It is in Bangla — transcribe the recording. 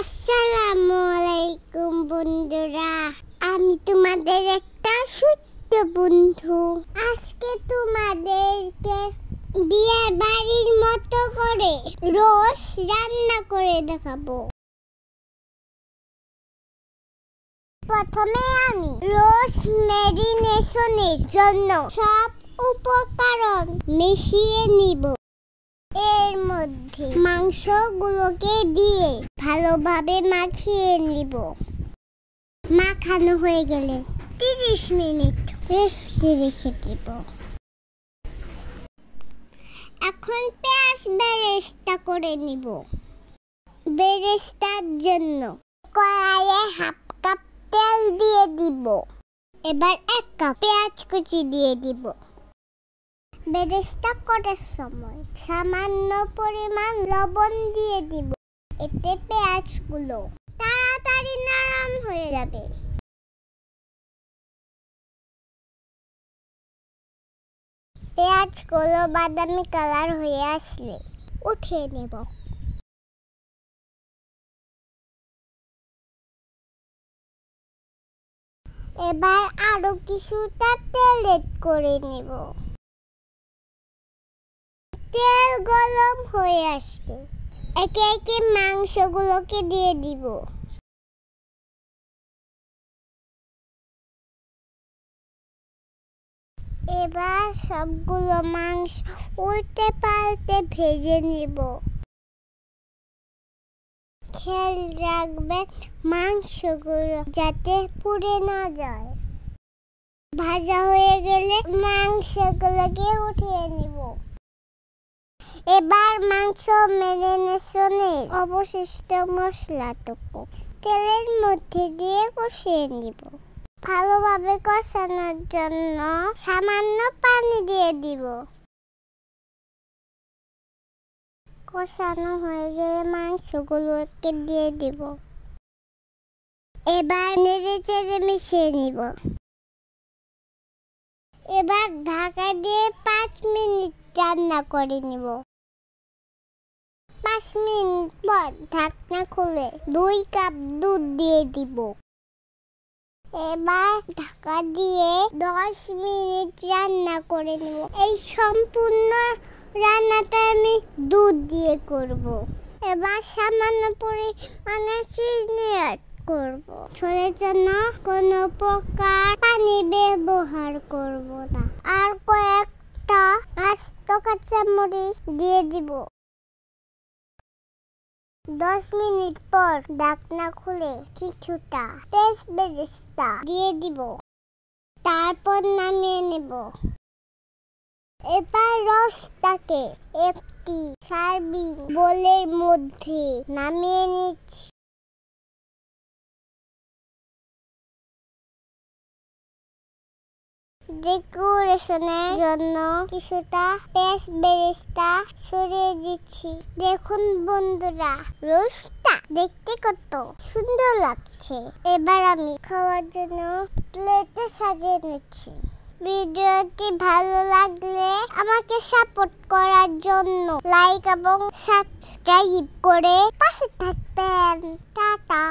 আসসালামু আলাইকুম বন্ধুরা, আমি তোমাদের একটা ছোট্ট বন্ধু। আজকে তোমাদেরকে বিয়ের বাড়ির মতো করে রোস্ট রান্না করে দেখাবো। প্রথমে আমি রোস্ট ম্যারিনেশনের জন্য সব উপকরণ মিশিয়ে নিব। এর মধ্যে মাংসগুলোকে দিয়ে ভালোভাবে মাখিয়ে নিব। মাখানো হয়ে গেলে 30 মিনিট রেস্টে রেখে দিব। এখন পেঁয়াজ বেরেস্তা করে নিব। বেরেস্তার জন্য কড়াইয়ে হাফ কাপ তেল দিয়ে দিব। এবার 1 কাপ পেঁয়াজ কুচি দিয়ে দিব। বেরেস্তা করার সময় সামান্য পরিমাণ লবণ দিয়ে দিব। এতে পেঁয়াজগুলো তাড়াতাড়ি নরম হয়ে যাবে। পেঁয়াজগুলো বাদামি কালার হয়ে আসলে উঠিয়ে নেব। এবার আরো কিছুটা তেল এড করে নেব। তেল গরম হয়ে আসলে একে একে মাংসগুলোকে দিয়ে দিব। এবার সবগুলো মাংস উল্টে পাল্টে ভেজে নিব। খেয়াল রাখবেন মাংসগুলো যাতে পুড়ে না যায়। ভাজা হয়ে গেলে মাংসগুলোকে উঠিয়ে নিব। এবার মাংস ম্যারিনেশনের অবশিষ্ট মশলাটুকু তেলের মধ্যে দিয়ে কষিয়ে নিব। ভালোভাবে কষানোর জন্য সামান্য পানি দিয়ে দিব। কষানো হয়ে গেলে মাংসগুলোকে দিয়ে দিব। এবার নেড়ে চেড়ে মিশিয়ে নিব। এবার ঢাকা দিয়ে 5 মিনিট রান্না করে নিব। 5 মিনিট পর ঢাকনা খুলে 2 কাপ দুধ দিয়ে দিব। এবার ঢাকা দিয়ে 10 মিনিট রান্না করে নিব। এই সম্পূর্ণ রান্নাটা আমি দুধ দিয়ে করব। এবার সামান্য পরিমাণে চিনি অ্যাড করব। ঝোলের জন্য কোনো প্রকার পানি ব্যবহার করব না। আর কয়েকটা আস্ত কাঁচামরিচ দিয়ে দিব। 10 মিনিট পর ঢাকনা খুলে কিছুটা পেঁয়াজ বেরেস্তা দিয়ে দিব। তারপর নামিয়ে নেব। এবার রসটাকে একটি সার্ভিং বোলের মধ্যে নামিয়ে নিচ্ছি। ডেকোরেশনের জন্য কিছুটা পেঁয়াজ বেরেস্তা ছড়িয়ে দিচ্ছি। দেখুন বন্ধুরা, রোস্টটা দেখতে কত সুন্দর লাগছে। এবার আমি খাওয়ার জন্য প্লেটে সাজিয়ে নিচ্ছি। ভিডিওটি ভালো লাগলে আমাকে সাপোর্ট করার জন্য লাইক এবং সাবস্ক্রাইব করে পাশে থাকবেন। টাটা।